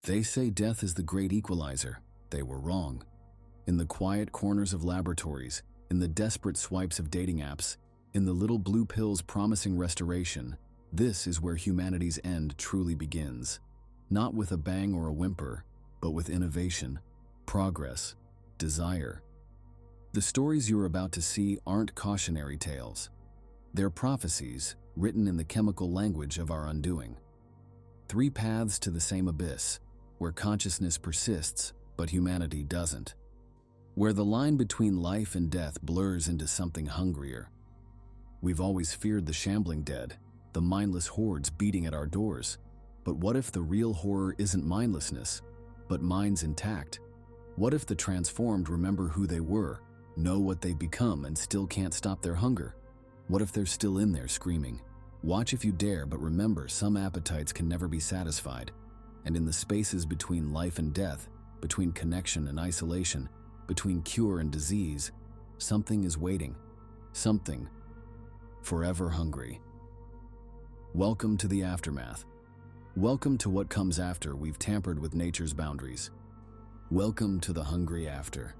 They say death is the great equalizer. They were wrong. In the quiet corners of laboratories, in the desperate swipes of dating apps, in the little blue pills promising restoration, this is where humanity's end truly begins. Not with a bang or a whimper, but with innovation, progress, desire. The stories you're about to see aren't cautionary tales. They're prophecies written in the chemical language of our undoing. 3 paths to the same abyss, where consciousness persists, but humanity doesn't. Where the line between life and death blurs into something hungrier. We've always feared the shambling dead, the mindless hordes beating at our doors. But what if the real horror isn't mindlessness, but minds intact? What if the transformed remember who they were, know what they've become, and still can't stop their hunger? What if they're still in there screaming? Watch if you dare, but remember, some appetites can never be satisfied. And in the spaces between life and death, between connection and isolation, between cure and disease, something is waiting. Something forever hungry. Welcome to the aftermath. Welcome to what comes after we've tampered with nature's boundaries. Welcome to the hungry after.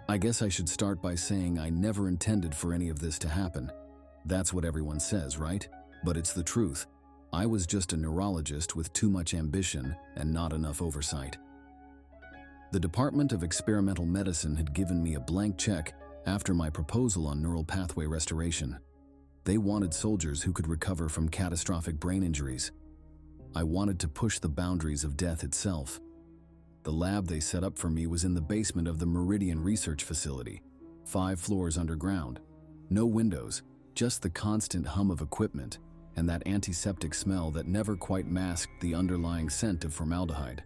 I guess I should start by saying I never intended for any of this to happen. That's what everyone says, right? But it's the truth. I was just a neurologist with too much ambition and not enough oversight. The Department of Experimental Medicine had given me a blank check after my proposal on neural pathway restoration. They wanted soldiers who could recover from catastrophic brain injuries. I wanted to push the boundaries of death itself. The lab they set up for me was in the basement of the Meridian Research Facility, 5 floors underground. No windows, just the constant hum of equipment and that antiseptic smell that never quite masked the underlying scent of formaldehyde.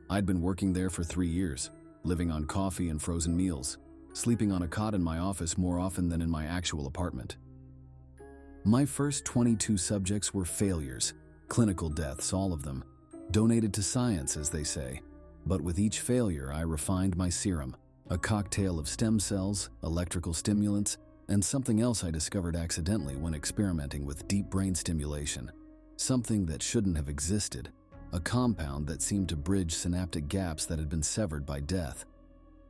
I'd been working there for 3 years, living on coffee and frozen meals, sleeping on a cot in my office more often than in my actual apartment. My first 22 subjects were failures, clinical deaths, all of them, donated to science, as they say. But with each failure, I refined my serum, a cocktail of stem cells, electrical stimulants, and something else I discovered accidentally when experimenting with deep brain stimulation. Something that shouldn't have existed, a compound that seemed to bridge synaptic gaps that had been severed by death.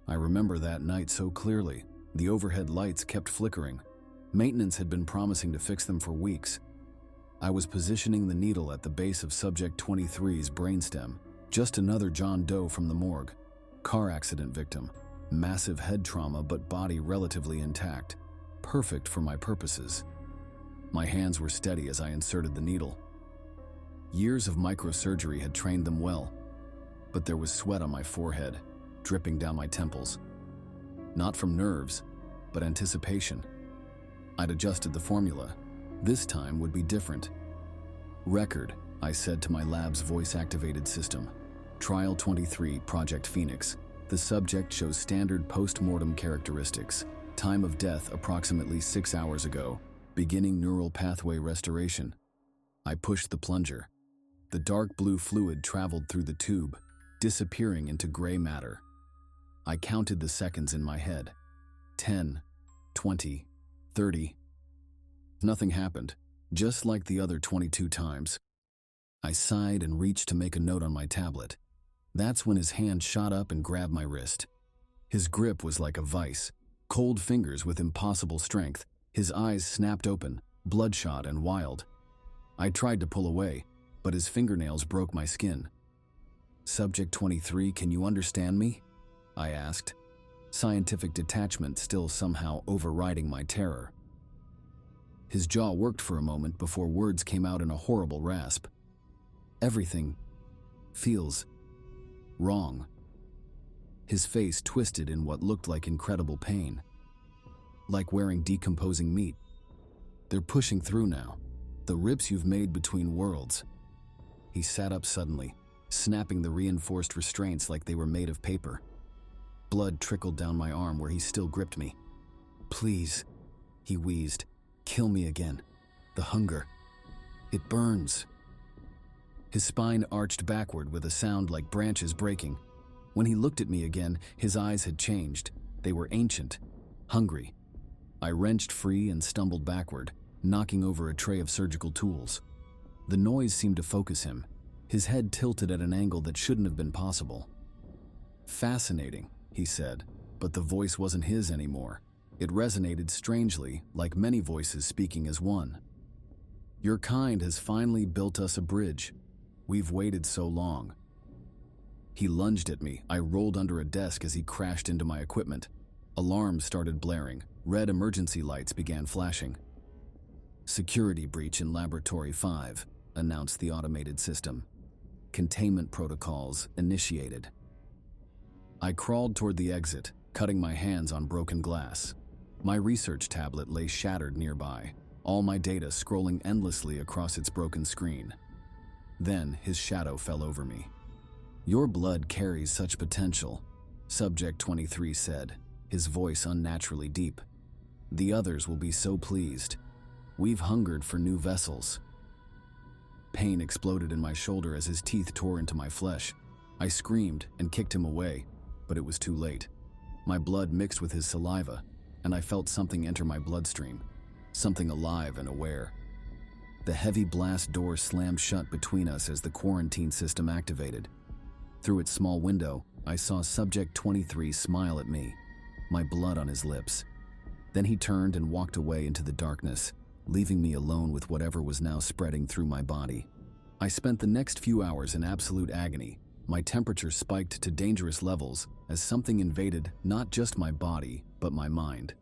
I remember that night so clearly. The overhead lights kept flickering. Maintenance had been promising to fix them for weeks. I was positioning the needle at the base of Subject 23's brainstem. Just another John Doe from the morgue. Car accident victim. Massive head trauma but body relatively intact. Perfect for my purposes. My hands were steady as I inserted the needle. Years of microsurgery had trained them well, but there was sweat on my forehead, dripping down my temples. Not from nerves, but anticipation. I'd adjusted the formula. This time would be different. Record, I said to my lab's voice-activated system. Trial 23, Project Phoenix. The subject shows standard post-mortem characteristics. Time of death approximately 6 hours ago. Beginning neural pathway restoration. I pushed the plunger. The dark blue fluid traveled through the tube, disappearing into gray matter. I counted the seconds in my head. 10, 20, 30. Nothing happened, just like the other 22 times. I sighed and reached to make a note on my tablet. That's when his hand shot up and grabbed my wrist. His grip was like a vice, cold fingers with impossible strength. His eyes snapped open, bloodshot and wild. I tried to pull away, but his fingernails broke my skin. Subject 23, can you understand me? I asked, scientific detachment still somehow overriding my terror. His jaw worked for a moment before words came out in a horrible rasp. Everything feels wrong. His face twisted in what looked like incredible pain. Like wearing decomposing meat. They're pushing through now. The rips you've made between worlds. He sat up suddenly, snapping the reinforced restraints like they were made of paper. Blood trickled down my arm where he still gripped me. please," he wheezed. "Kill me again. The hunger. It burns." His spine arched backward with a sound like branches breaking. When he looked at me again, his eyes had changed. They were ancient, hungry. I wrenched free and stumbled backward, knocking over a tray of surgical tools. The noise seemed to focus him. His head tilted at an angle that shouldn't have been possible. "Fascinating," he said, but the voice wasn't his anymore. It resonated strangely, like many voices speaking as one. "Your kind has finally built us a bridge. We've waited so long." He lunged at me. I rolled under a desk as he crashed into my equipment. Alarms started blaring. Red emergency lights began flashing. "Security breach in Laboratory 5, announced the automated system. "Containment protocols initiated." I crawled toward the exit, cutting my hands on broken glass. My research tablet lay shattered nearby, all my data scrolling endlessly across its broken screen. Then his shadow fell over me. "Your blood carries such potential," Subject 23 said, his voice unnaturally deep. "The others will be so pleased. We've hungered for new vessels." Pain exploded in my shoulder as his teeth tore into my flesh. I screamed and kicked him away, but it was too late. My blood mixed with his saliva, and I felt something enter my bloodstream, something alive and aware. The heavy blast door slammed shut between us as the quarantine system activated. Through its small window, I saw Subject 23 smile at me, my blood on his lips. Then he turned and walked away into the darkness, leaving me alone with whatever was now spreading through my body. I spent the next few hours in absolute agony. My temperature spiked to dangerous levels as something invaded not just my body, but my mind.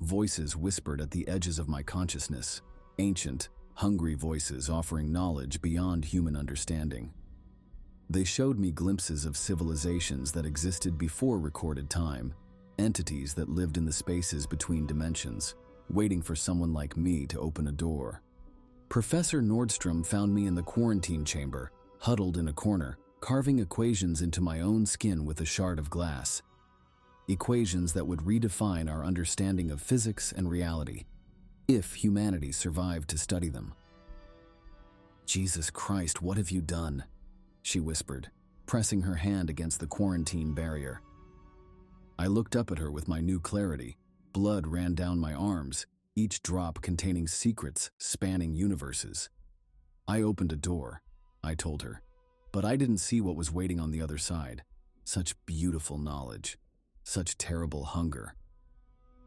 Voices whispered at the edges of my consciousness, ancient, hungry voices offering knowledge beyond human understanding. They showed me glimpses of civilizations that existed before recorded time, entities that lived in the spaces between dimensions, waiting for someone like me to open a door. Professor Nordstrom found me in the quarantine chamber, huddled in a corner, carving equations into my own skin with a shard of glass. Equations that would redefine our understanding of physics and reality, if humanity survived to study them. "Jesus Christ, what have you done?" she whispered, pressing her hand against the quarantine barrier. I looked up at her with my new clarity. Blood ran down my arms, each drop containing secrets spanning universes. "I opened a door," I told her, "but I didn't see what was waiting on the other side. Such beautiful knowledge, such terrible hunger."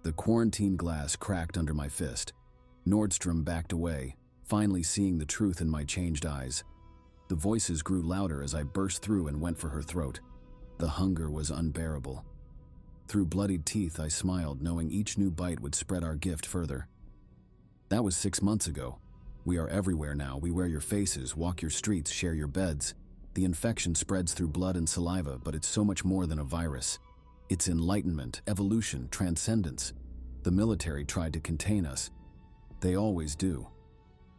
The quarantine glass cracked under my fist. Nordstrom backed away, finally seeing the truth in my changed eyes. The voices grew louder as I burst through and went for her throat. The hunger was unbearable. Through bloodied teeth, I smiled, knowing each new bite would spread our gift further. "That was 6 months ago. We are everywhere now. We wear your faces, walk your streets, share your beds. The infection spreads through blood and saliva, but it's so much more than a virus. It's enlightenment, evolution, transcendence. The military tried to contain us. They always do.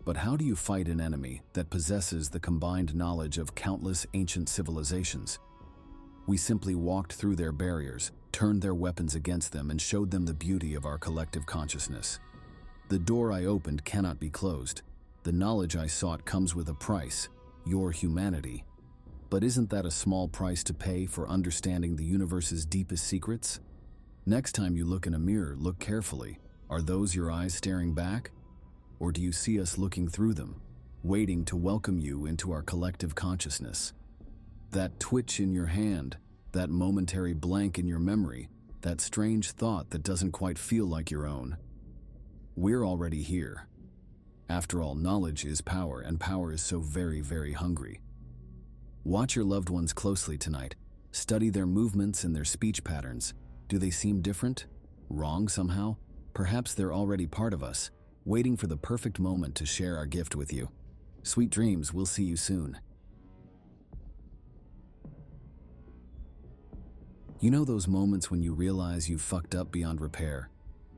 But how do you fight an enemy that possesses the combined knowledge of countless ancient civilizations? We simply walked through their barriers, turned their weapons against them, and showed them the beauty of our collective consciousness. The door I opened cannot be closed. The knowledge I sought comes with a price, your humanity. But isn't that a small price to pay for understanding the universe's deepest secrets? Next time you look in a mirror, look carefully. Are those your eyes staring back? Or do you see us looking through them, waiting to welcome you into our collective consciousness? That twitch in your hand, that momentary blank in your memory, that strange thought that doesn't quite feel like your own. We're already here. After all, knowledge is power, and power is so very, very hungry. Watch your loved ones closely tonight. Study their movements and their speech patterns. Do they seem different? Wrong somehow? Perhaps they're already part of us, waiting for the perfect moment to share our gift with you. Sweet dreams, we'll see you soon. You know those moments when you realize you've fucked up beyond repair?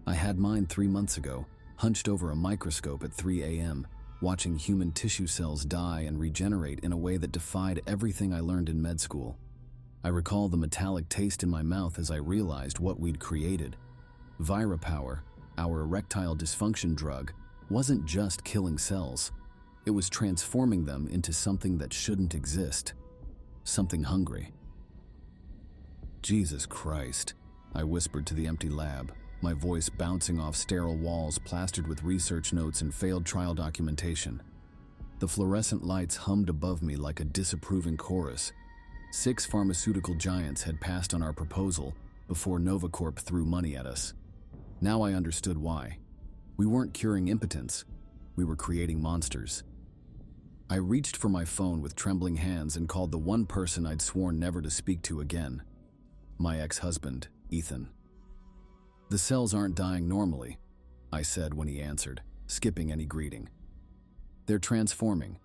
I had mine 3 months ago, hunched over a microscope at 3 a.m., watching human tissue cells die and regenerate in a way that defied everything I learned in med school. I recall the metallic taste in my mouth as I realized what we'd created. Viropower, our erectile dysfunction drug, wasn't just killing cells. It was transforming them into something that shouldn't exist. Something hungry. Jesus Christ, I whispered to the empty lab, my voice bouncing off sterile walls plastered with research notes and failed trial documentation. The fluorescent lights hummed above me like a disapproving chorus. 6 pharmaceutical giants had passed on our proposal before Novacorp threw money at us. Now I understood why. We weren't curing impotence. We were creating monsters. I reached for my phone with trembling hands and called the one person I'd sworn never to speak to again. My ex-husband, Ethan. "The cells aren't dying normally," I said when he answered, skipping any greeting. "They're transforming,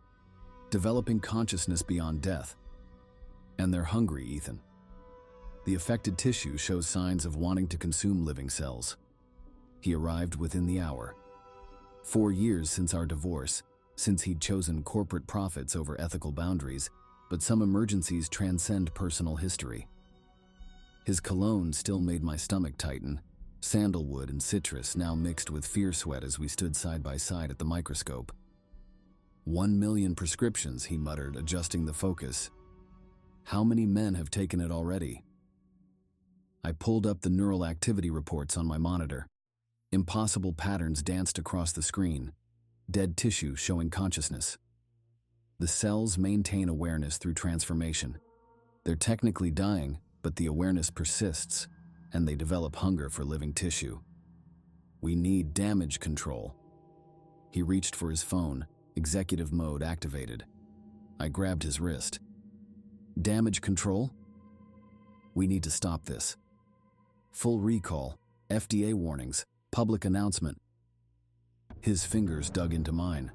developing consciousness beyond death. And they're hungry, Ethan. The affected tissue shows signs of wanting to consume living cells." He arrived within the hour. 4 years since our divorce, since he'd chosen corporate profits over ethical boundaries, but some emergencies transcend personal history. His cologne still made my stomach tighten, sandalwood and citrus now mixed with fear sweat as we stood side by side at the microscope. 1 million prescriptions, he muttered, adjusting the focus. How many men have taken it already? I pulled up the neural activity reports on my monitor. Impossible patterns danced across the screen, dead tissue showing consciousness. The cells maintain awareness through transformation. They're technically dying, but the awareness persists, and they develop hunger for living tissue. We need damage control. He reached for his phone, executive mode activated. I grabbed his wrist. Damage control? We need to stop this. Full recall, FDA warnings, public announcement. His fingers dug into mine.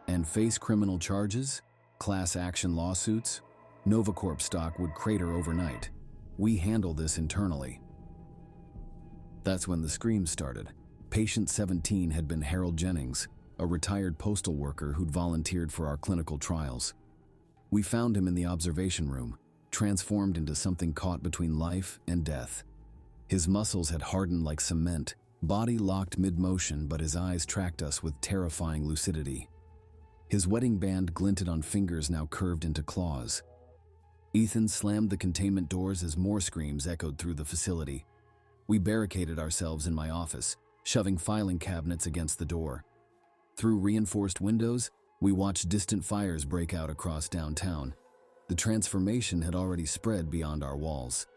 And face criminal charges? Class action lawsuits? Novacorp stock would crater overnight. We handle this internally. That's when the screams started. Patient 17 had been Harold Jennings, a retired postal worker who'd volunteered for our clinical trials. We found him in the observation room, transformed into something caught between life and death. His muscles had hardened like cement, body locked mid-motion, but his eyes tracked us with terrifying lucidity. His wedding band glinted on fingers now curved into claws. Ethan slammed the containment doors as more screams echoed through the facility. We barricaded ourselves in my office, shoving filing cabinets against the door. Through reinforced windows, we watched distant fires break out across downtown. The transformation had already spread beyond our walls.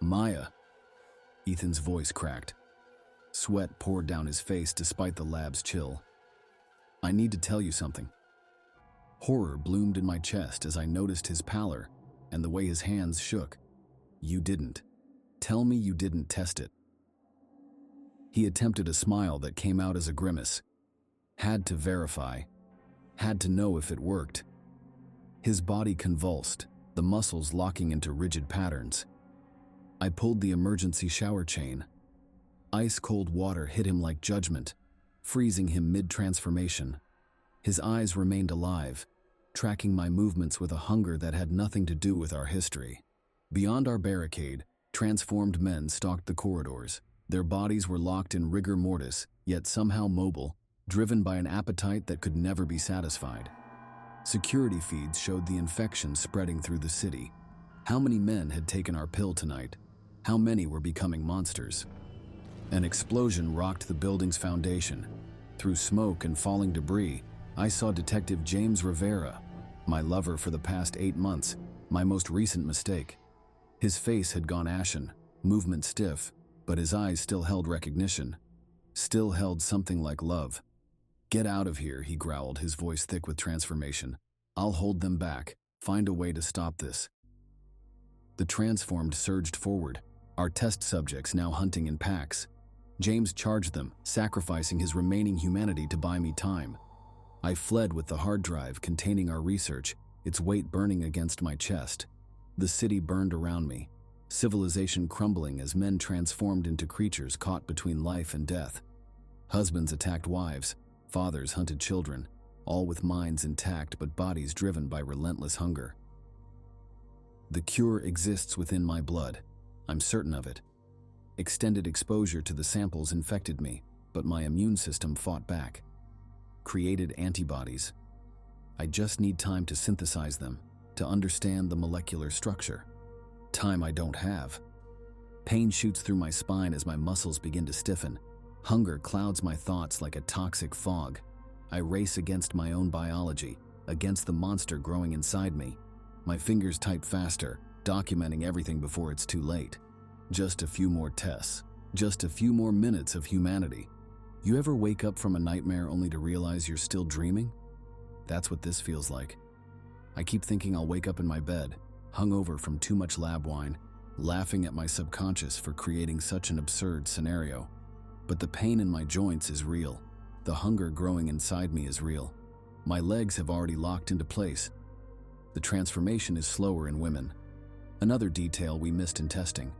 "Maya," Ethan's voice cracked. Sweat poured down his face despite the lab's chill. "I need to tell you something." Horror bloomed in my chest as I noticed his pallor and the way his hands shook. "You didn't. Tell me you didn't test it." He attempted a smile that came out as a grimace. Had to verify. Had to know if it worked. His body convulsed, the muscles locking into rigid patterns. I pulled the emergency shower chain. Ice-cold water hit him like judgment, freezing him mid-transformation. His eyes remained alive, tracking my movements with a hunger that had nothing to do with our history. Beyond our barricade, transformed men stalked the corridors. Their bodies were locked in rigor mortis, yet somehow mobile, driven by an appetite that could never be satisfied. Security feeds showed the infection spreading through the city. How many men had taken our pill tonight? How many were becoming monsters? An explosion rocked the building's foundation. Through smoke and falling debris, I saw Detective James Rivera, my lover for the past 8 months, my most recent mistake. His face had gone ashen, movement stiff, but his eyes still held recognition, still held something like love. "Get out of here," he growled, his voice thick with transformation. "I'll hold them back. Find a way to stop this." The transformed surged forward, our test subjects now hunting in packs. James charged them, sacrificing his remaining humanity to buy me time. I fled with the hard drive containing our research, its weight burning against my chest. The city burned around me, civilization crumbling as men transformed into creatures caught between life and death. Husbands attacked wives, fathers hunted children, all with minds intact but bodies driven by relentless hunger. The cure exists within my blood. I'm certain of it. Extended exposure to the samples infected me, but my immune system fought back. Created antibodies. I just need time to synthesize them, to understand the molecular structure. Time I don't have. Pain shoots through my spine as my muscles begin to stiffen. Hunger clouds my thoughts like a toxic fog. I race against my own biology, against the monster growing inside me. My fingers type faster, documenting everything before it's too late. Just a few more tests. Just a few more minutes of humanity. You ever wake up from a nightmare only to realize you're still dreaming? That's what this feels like. I keep thinking I'll wake up in my bed, hungover from too much lab wine, laughing at my subconscious for creating such an absurd scenario. But the pain in my joints is real. The hunger growing inside me is real. My legs have already locked into place. The transformation is slower in women. Another detail we missed in testing.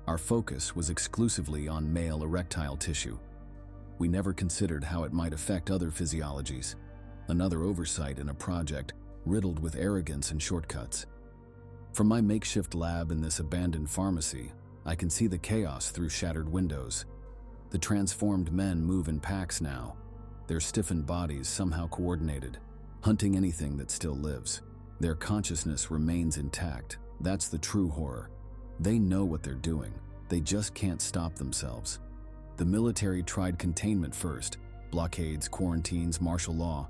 Our focus was exclusively on male erectile tissue. We never considered how it might affect other physiologies. Another oversight in a project riddled with arrogance and shortcuts. From my makeshift lab in this abandoned pharmacy, I can see the chaos through shattered windows. The transformed men move in packs now, their stiffened bodies somehow coordinated, hunting anything that still lives. Their consciousness remains intact. That's the true horror. They know what they're doing. They just can't stop themselves. The military tried containment first, blockades, quarantines, martial law.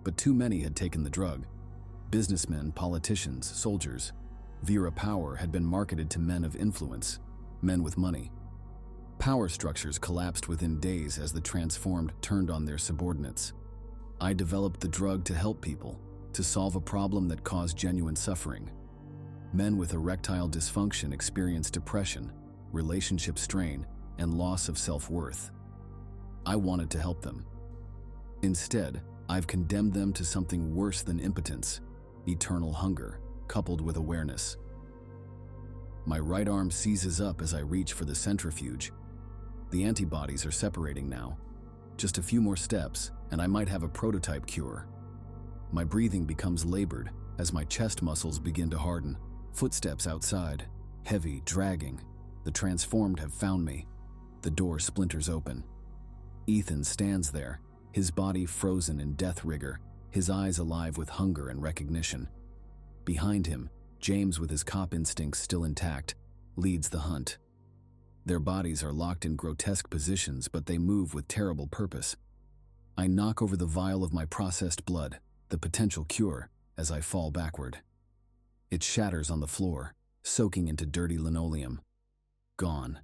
But too many had taken the drug. Businessmen, politicians, soldiers. Vera power had been marketed to men of influence, men with money. Power structures collapsed within days as the transformed turned on their subordinates. I developed the drug to help people, to solve a problem that caused genuine suffering. Men with erectile dysfunction experience depression, relationship strain, and loss of self-worth. I wanted to help them. Instead, I've condemned them to something worse than impotence, eternal hunger, coupled with awareness. My right arm seizes up as I reach for the centrifuge. The antibodies are separating now. Just a few more steps, and I might have a prototype cure. My breathing becomes labored as my chest muscles begin to harden. Footsteps outside, heavy, dragging. The transformed have found me. The door splinters open. Ethan stands there, his body frozen in death rigor, his eyes alive with hunger and recognition. Behind him, James, with his cop instincts still intact, leads the hunt. Their bodies are locked in grotesque positions, but they move with terrible purpose. I knock over the vial of my processed blood, the potential cure, as I fall backward. It shatters on the floor, soaking into dirty linoleum. Gone.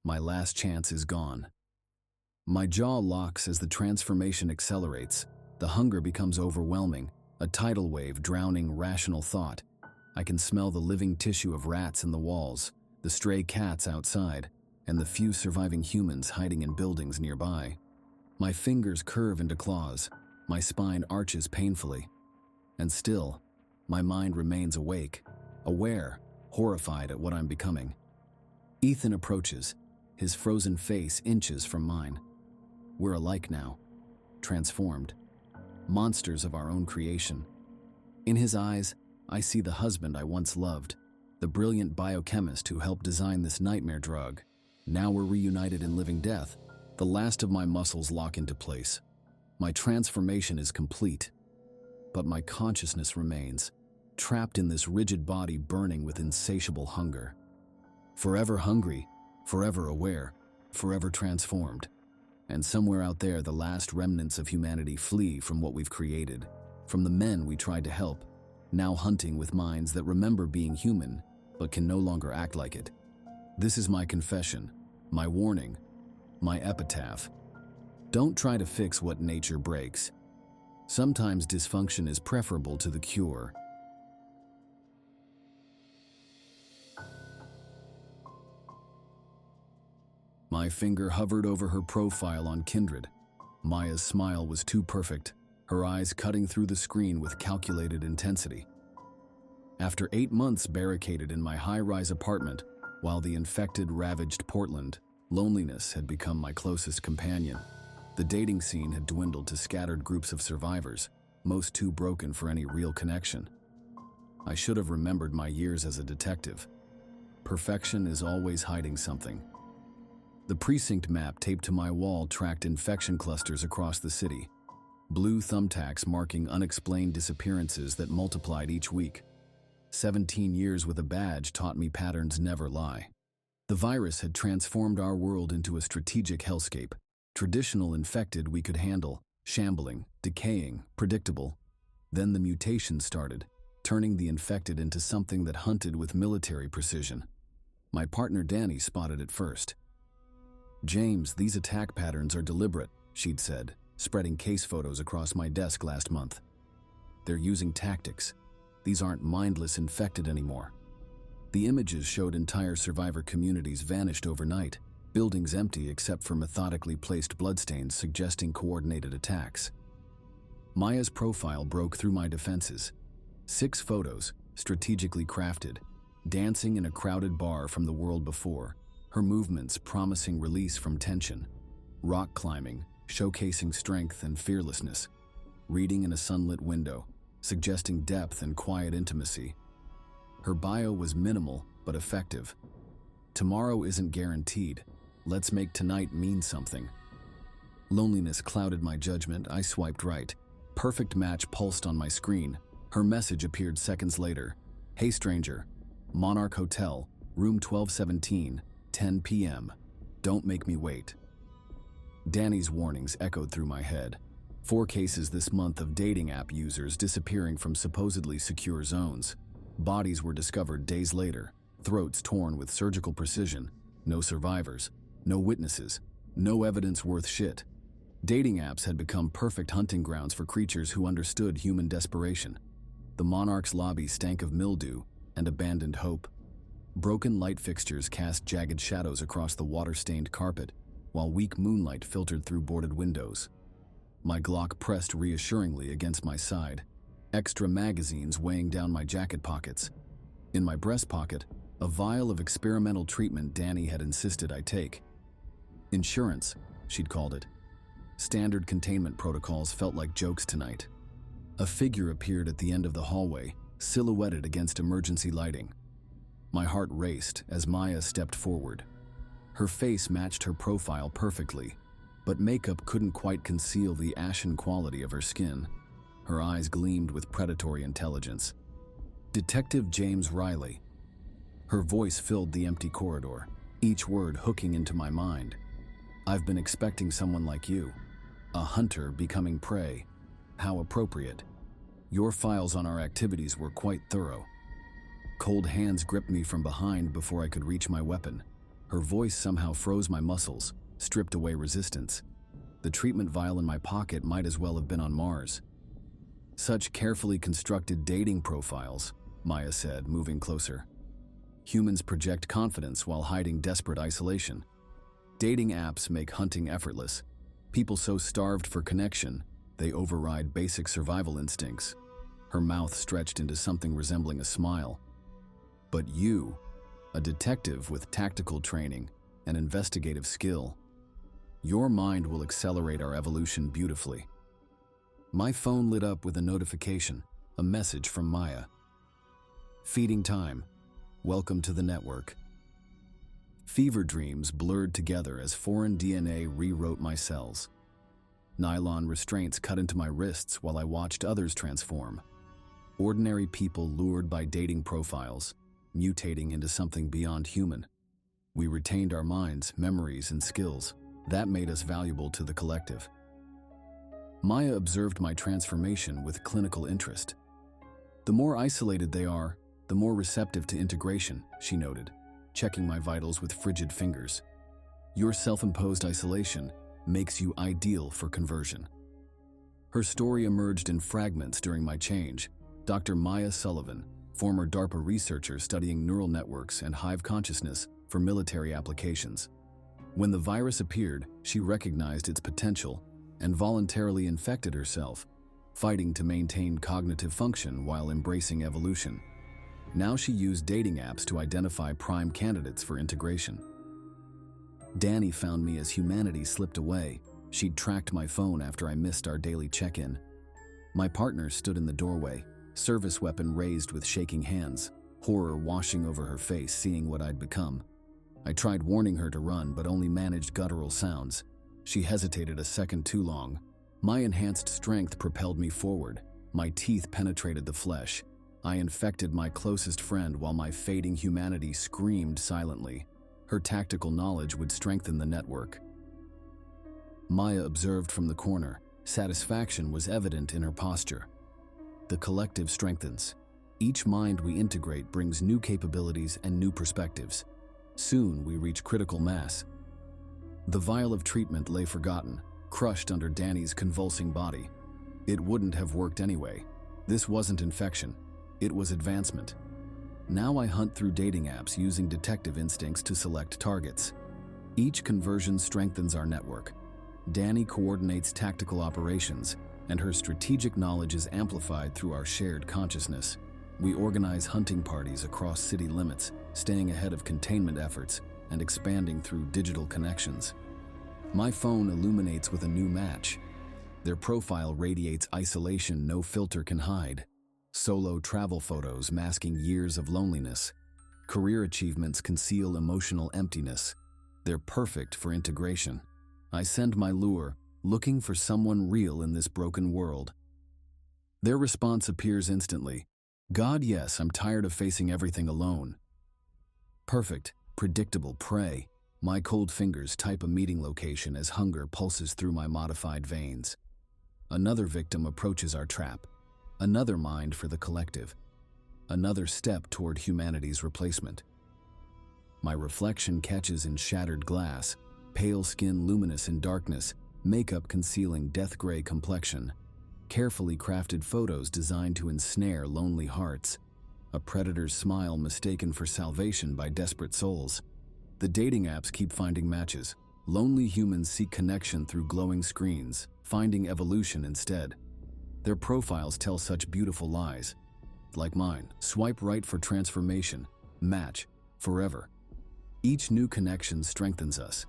My last chance is gone. My jaw locks as the transformation accelerates. The hunger becomes overwhelming, a tidal wave drowning rational thought. I can smell the living tissue of rats in the walls, the stray cats outside, and the few surviving humans hiding in buildings nearby. My fingers curve into claws. My spine arches painfully. And still, my mind remains awake, aware, horrified at what I'm becoming. Ethan approaches, his frozen face inches from mine. We're alike now, transformed, monsters of our own creation. In his eyes, I see the husband I once loved, the brilliant biochemist who helped design this nightmare drug. Now we're reunited in living death. The last of my muscles lock into place. My transformation is complete, but my consciousness remains, trapped in this rigid body burning with insatiable hunger. Forever hungry, forever aware, forever transformed. And somewhere out there, the last remnants of humanity flee from what we've created, from the men we tried to help, now hunting with minds that remember being human, but can no longer act like it. This is my confession, my warning, my epitaph. Don't try to fix what nature breaks. Sometimes dysfunction is preferable to the cure. My finger hovered over her profile on Kindred. Maya's smile was too perfect, her eyes cutting through the screen with calculated intensity. After 8 months barricaded in my high-rise apartment, while the infected ravaged Portland, loneliness had become my closest companion. The dating scene had dwindled to scattered groups of survivors, most too broken for any real connection. I should have remembered my years as a detective. Perfection is always hiding something, The precinct map taped to my wall tracked infection clusters across the city, blue thumbtacks marking unexplained disappearances that multiplied each week. 17 years with a badge taught me patterns never lie. The virus had transformed our world into a strategic hellscape. Traditional infected we could handle, shambling, decaying, predictable. Then the mutation started, turning the infected into something that hunted with military precision. My partner Danny spotted it first. "James, these attack patterns are deliberate," she'd said, spreading case photos across my desk last month. "They're using tactics. These aren't mindless infected anymore." The images showed entire survivor communities vanished overnight, buildings empty except for methodically placed bloodstains suggesting coordinated attacks. Maya's profile broke through my defenses. 6 photos, strategically crafted, dancing in a crowded bar from the world before, her movements promising release from tension, rock climbing, showcasing strength and fearlessness, reading in a sunlit window, suggesting depth and quiet intimacy. Her bio was minimal but effective. "Tomorrow isn't guaranteed. Let's make tonight mean something." Loneliness clouded my judgment. I swiped right. Perfect match pulsed on my screen. Her message appeared seconds later. "Hey stranger, Monarch Hotel, room 1217, 10 p.m. Don't make me wait." Danny's warnings echoed through my head. 4 cases this month of dating app users disappearing from supposedly secure zones. Bodies were discovered days later, throats torn with surgical precision. No survivors, no witnesses, no evidence worth shit. Dating apps had become perfect hunting grounds for creatures who understood human desperation. The Monarch's lobby stank of mildew and abandoned hope. Broken light fixtures cast jagged shadows across the water-stained carpet, while weak moonlight filtered through boarded windows. My Glock pressed reassuringly against my side, extra magazines weighing down my jacket pockets. In my breast pocket, a vial of experimental treatment Danny had insisted I take. Insurance, she'd called it. Standard containment protocols felt like jokes tonight. A figure appeared at the end of the hallway, silhouetted against emergency lighting. My heart raced as Maya stepped forward. Her face matched her profile perfectly, but makeup couldn't quite conceal the ashen quality of her skin. Her eyes gleamed with predatory intelligence. "Detective James Riley." Her voice filled the empty corridor, each word hooking into my mind. "I've been expecting someone like you. A hunter becoming prey. How appropriate. Your files on our activities were quite thorough." Cold hands gripped me from behind before I could reach my weapon. Her voice somehow froze my muscles, stripped away resistance. The treatment vial in my pocket might as well have been on Mars. "Such carefully constructed dating profiles," Maya said, moving closer. "Humans project confidence while hiding desperate isolation. Dating apps make hunting effortless. People so starved for connection, they override basic survival instincts." Her mouth stretched into something resembling a smile. "But you, a detective with tactical training and investigative skill, your mind will accelerate our evolution beautifully." My phone lit up with a notification, a message from Maya. "Feeding time. Welcome to the network." Fever dreams blurred together as foreign DNA rewrote my cells. Nylon restraints cut into my wrists while I watched others transform. Ordinary people lured by dating profiles, mutating into something beyond human. We retained our minds, memories, and skills. That made us valuable to the collective. Maya observed my transformation with clinical interest. "The more isolated they are, the more receptive to integration," she noted, checking my vitals with frigid fingers. "Your self-imposed isolation makes you ideal for conversion." Her story emerged in fragments during my change. Dr. Maya Sullivan, former DARPA researcher studying neural networks and hive consciousness for military applications. When the virus appeared, she recognized its potential and voluntarily infected herself, fighting to maintain cognitive function while embracing evolution. Now she used dating apps to identify prime candidates for integration. Danny found me as humanity slipped away. She'd tracked my phone after I missed our daily check-in. My partner stood in the doorway, service weapon raised with shaking hands, horror washing over her face seeing what I'd become. I tried warning her to run, but only managed guttural sounds. She hesitated a second too long. My enhanced strength propelled me forward. My teeth penetrated the flesh. I infected my closest friend while my fading humanity screamed silently. Her tactical knowledge would strengthen the network. Maya observed from the corner. Satisfaction was evident in her posture. The collective strengthens. Each mind we integrate brings new capabilities and new perspectives. Soon we reach critical mass. The vial of treatment lay forgotten, crushed under Danny's convulsing body. It wouldn't have worked anyway. This wasn't infection. It was advancement. Now I hunt through dating apps using detective instincts to select targets. Each conversion strengthens our network. Danny coordinates tactical operations, and her strategic knowledge is amplified through our shared consciousness. We organize hunting parties across city limits, staying ahead of containment efforts and expanding through digital connections. My phone illuminates with a new match. Their profile radiates isolation no filter can hide. Solo travel photos masking years of loneliness. Career achievements conceal emotional emptiness. They're perfect for integration. I send my lure, looking for someone real in this broken world. Their response appears instantly. God, yes, I'm tired of facing everything alone. Perfect, predictable prey. My cold fingers type a meeting location as hunger pulses through my modified veins. Another victim approaches our trap. Another mind for the collective. Another step toward humanity's replacement. My reflection catches in shattered glass, pale skin luminous in darkness, makeup concealing death gray complexion. Carefully crafted photos designed to ensnare lonely hearts. A predator's smile mistaken for salvation by desperate souls. The dating apps keep finding matches. Lonely humans seek connection through glowing screens, finding evolution instead. Their profiles tell such beautiful lies. Like mine, swipe right for transformation, match, forever. Each new connection strengthens us.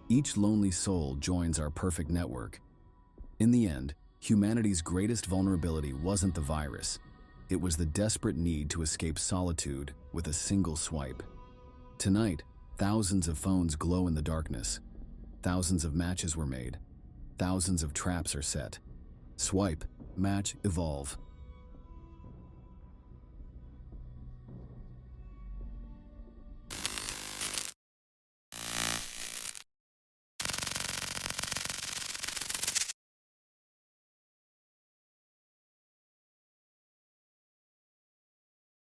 Each lonely soul joins our perfect network. In the end, humanity's greatest vulnerability wasn't the virus. It was the desperate need to escape solitude with a single swipe. Tonight, thousands of phones glow in the darkness. Thousands of matches were made. Thousands of traps are set. Swipe, match, evolve.